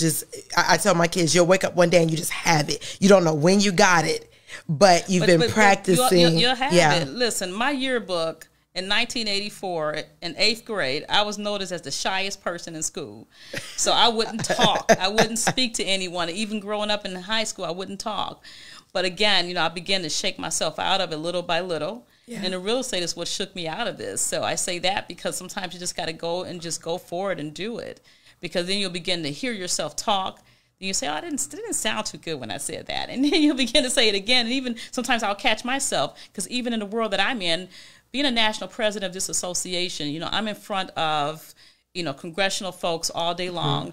I tell my kids, you'll wake up one day and you just have it. You don't know when you got it, but you've been practicing. You'll have it. Listen, my yearbook in 1984, in 8th grade, I was noticed as the shyest person in school. So I wouldn't talk. I wouldn't speak to anyone. Even growing up in high school, I wouldn't talk. But again, I began to shake myself out of it little by little. Yeah. And the real estate is what shook me out of this. So I say that because sometimes you just got to go forward and do it. Because then you'll begin to hear yourself talk. Then you say, oh, it didn't sound too good when I said that. And then you'll begin to say it again. And even sometimes I'll catch myself, because even in the world that I'm in, being a national president of this association, I'm in front of, congressional folks all day long,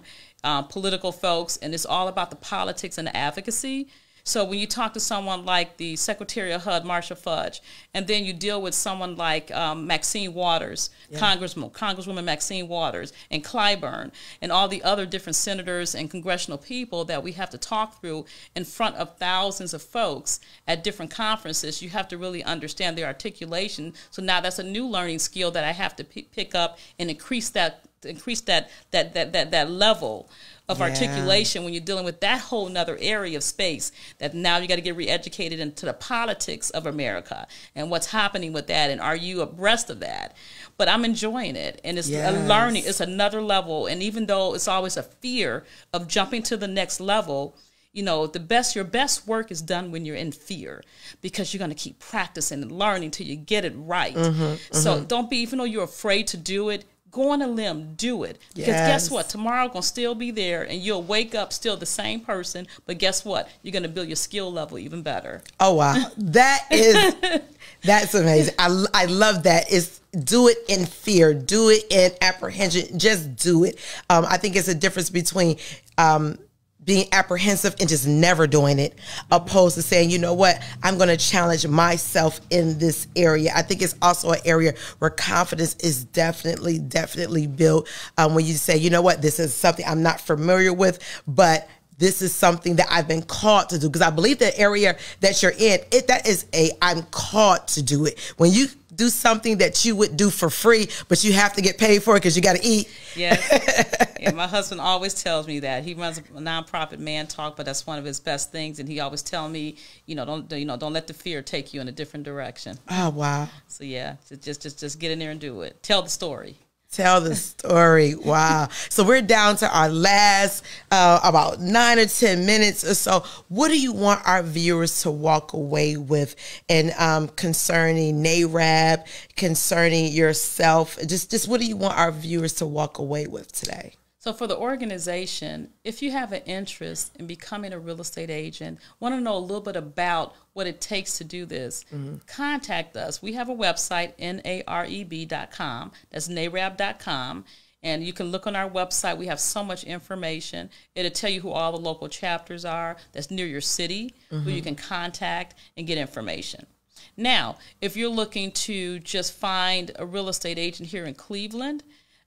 political folks, and it's all about the politics and the advocacy. So when you talk to someone like the Secretary of HUD, Marcia Fudge, and then you deal with someone like Maxine Waters, Congresswoman Maxine Waters, and Clyburn, and all the other different senators and congressional people that we have to talk through in front of thousands of folks at different conferences, you have to really understand their articulation. So now that's a new learning skill that I have to pick up and increase that level of articulation when you're dealing with that whole nother area of space, that now you got to get re-educated into the politics of America and what's happening with that, and are you abreast of that? But I'm enjoying it, and it's a learning. It's another level, and even though it's always a fear of jumping to the next level, You know, your best work is done when you're in fear, because you're going to keep practicing and learning till you get it right. So don't be, even though you're afraid to do it, go on a limb, do it. Because guess what? Tomorrow going to still be there, and you'll wake up still the same person. But guess what? You're going to build your skill level even better. Oh, wow. That's amazing. I love that. Do it in fear. Do it in apprehension. Just do it. I think it's a difference between being apprehensive and just never doing it, opposed to saying, you know what, I'm going to challenge myself in this area. I think it's also an area where confidence is definitely built. When you say, you know what, this is something I'm not familiar with, but this is something that I've been called to do. Because I believe the area that you're in, I'm called to do it. When you do something that you would do for free, but you have to get paid for it because you got to eat. Yes. Yeah, my husband always tells me that. He runs a nonprofit, Man Talk, but that's one of his best things. And he always tells me, don't let the fear take you in a different direction. Oh, wow. So yeah, just get in there and do it. Tell the story. Tell the story. Wow. So we're down to our last about 9 or 10 minutes or so. What do you want our viewers to walk away with, and concerning NAREB, concerning yourself? Just what do you want our viewers to walk away with today? So for the organization, if you have an interest in becoming a real estate agent, want to know a little bit about what it takes to do this, contact us. We have a website, NAREB.com. That's NAREB.com. And you can look on our website. We have so much information. It'll tell you who all the local chapters are that's near your city, who you can contact and get information. Now, if you're looking to just find a real estate agent here in Cleveland,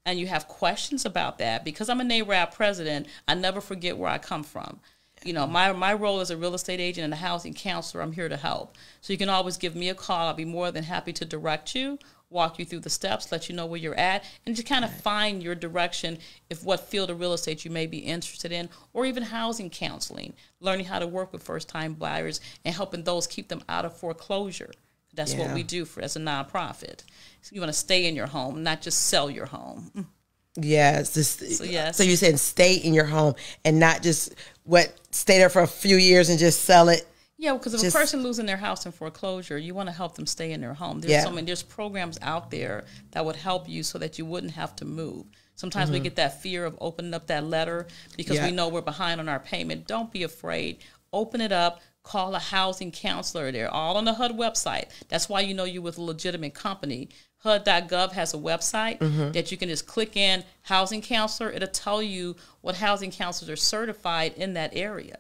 and you have questions about that, because I'm a NAREB president, I never forget where I come from. You know, my role as a real estate agent and a housing counselor, I'm here to help. So you can always give me a call. I'll be more than happy to direct you, walk you through the steps, let you know where you're at, and just kind of find your direction if what field of real estate you may be interested in, or even housing counseling, learning how to work with first-time buyers and helping those keep them out of foreclosure. That's what we do as a nonprofit. So you want to stay in your home, not just sell your home. Yes. So you're saying stay in your home and not just stay there for a few years and just sell it. Yeah, because if a person losing their house in foreclosure, you want to help them stay in their home. There's programs out there that would help you so that you wouldn't have to move. Sometimes we get that fear of opening up that letter because we know we're behind on our payment. Don't be afraid. Open it up. Call a housing counselor. They're all on the HUD website. That's why you know you're with a legitimate company. HUD.gov has a website that you can just click in, housing counselor. It'll tell you what housing counselors are certified in that area.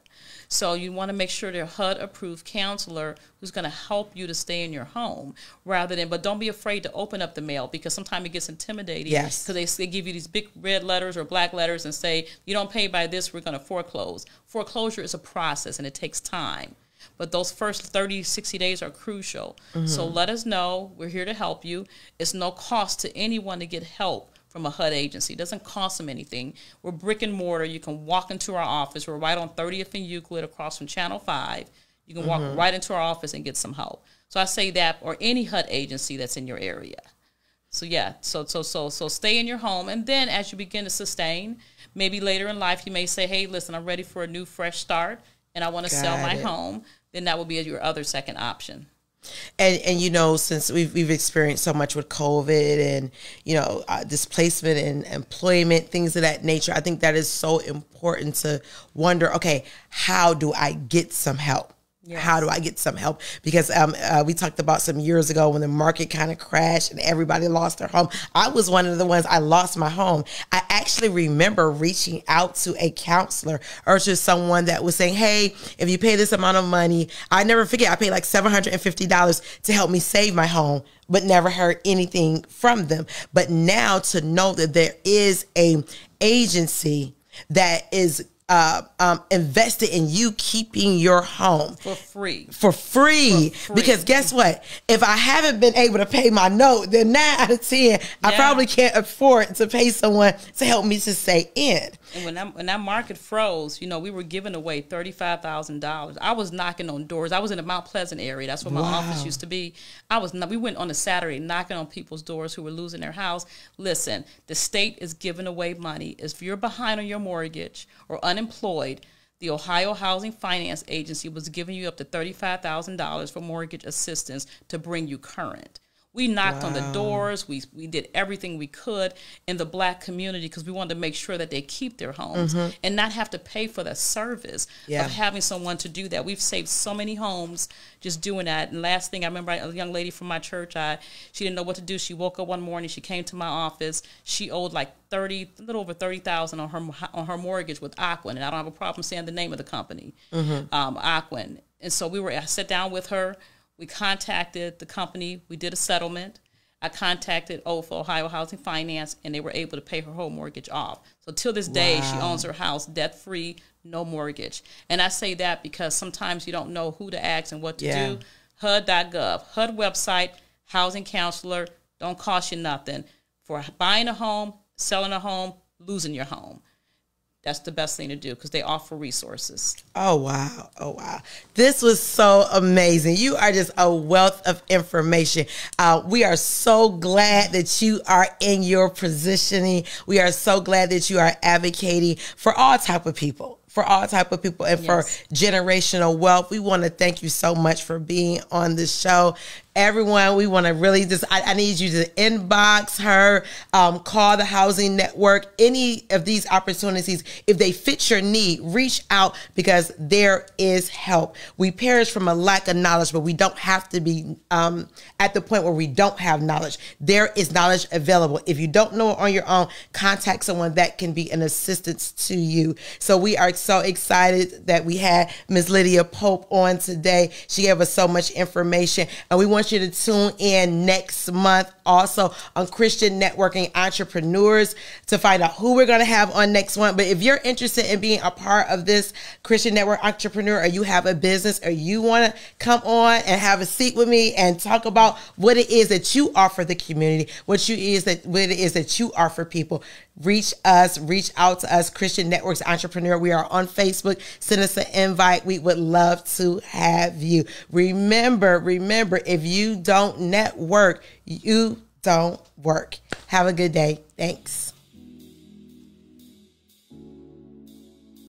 So you want to make sure they're HUD-approved counselor who's going to help you to stay in your home but don't be afraid to open up the mail, because sometimes it gets intimidating. Yes. Because they give you these big red letters or black letters and say, you don't pay by this, we're going to foreclose. Foreclosure is a process and it takes time. But those first 30, 60 days are crucial. So let us know. We're here to help you. It's no cost to anyone to get help from a HUD agency. It doesn't cost them anything. We're brick and mortar. You can walk into our office. We're right on 30th and Euclid across from Channel 5. You can walk right into our office and get some help. So I say that, or any HUD agency that's in your area. So yeah, so stay in your home. And then as you begin to sustain, maybe later in life you may say, hey, listen, I'm ready for a new fresh start and I want to sell my home. Then that will be your other second option. And you know, since we've experienced so much with COVID and, you know, displacement and employment, things of that nature, I think that is so important to wonder, okay, how do I get some help? Yes. How do I get some help? Because we talked about some years ago when the market kind of crashed and everybody lost their home. I was one of the ones, I lost my home. I actually remember reaching out to a counselor or to someone that was saying, hey, if you pay this amount of money, I never forget, I paid like $750 to help me save my home, but never heard anything from them. But now to know that there is a agency that is invested in you keeping your home for free. Because guess what? If I haven't been able to pay my note, then 9 out of 10, I probably can't afford to pay someone to help me to stay in. And when that market froze, you know, we were giving away $35,000. I was knocking on doors. I was in the Mount Pleasant area. That's where my office used to be. We went on a Saturday knocking on people's doors who were losing their house. Listen, the state is giving away money. If you're behind on your mortgage or unemployed, the Ohio Housing Finance Agency was giving you up to $35,000 for mortgage assistance to bring you current. We knocked on the doors. We did everything we could in the Black community because we wanted to make sure that they keep their homes and not have to pay for the service of having someone to do that. We've saved so many homes just doing that. And last thing, I remember a young lady from my church, she didn't know what to do. She woke up one morning. She came to my office. She owed like a little over $30,000 on her mortgage with Aquin. And I don't have a problem saying the name of the company, Aquin. And so I sat down with her. We contacted the company. We did a settlement. I contacted Ohio Housing Finance, and they were able to pay her whole mortgage off. So till this day, she owns her house debt-free, no mortgage. And I say that because sometimes you don't know who to ask and what to do. HUD.gov, HUD website, housing counselor, don't cost you nothing. For buying a home, selling a home, losing your home. That's the best thing to do because they offer resources. Oh, wow. Oh, wow. This was so amazing. You are just a wealth of information. We are so glad that you are in your positioning. We are so glad that you are advocating for all type of people. For generational wealth. We want to thank you so much for being on the show. Everyone, we want to really I need you to inbox her, call the Housing Network, any of these opportunities. If they fit your need, reach out because there is help. We perish from a lack of knowledge, but we don't have to be at the point where we don't have knowledge. There is knowledge available. If you don't know it on your own, contact someone that can be an assistance to you. So we are so excited that we had Ms. Lydia Pope on today. She gave us so much information, and we want you to tune in next month also on Christian Networking Entrepreneurs to find out who we're going to have on next month. But if you're interested in being a part of this Christian Network Entrepreneur, or you have a business, or you want to come on and have a seat with me and talk about what it is that you offer the community, what it is that you offer people, reach out to us, Christian Networks Entrepreneur. We are on Facebook. Send us an invite. We would love to have you. Remember, if you don't network, you don't work. Have a good day. Thanks.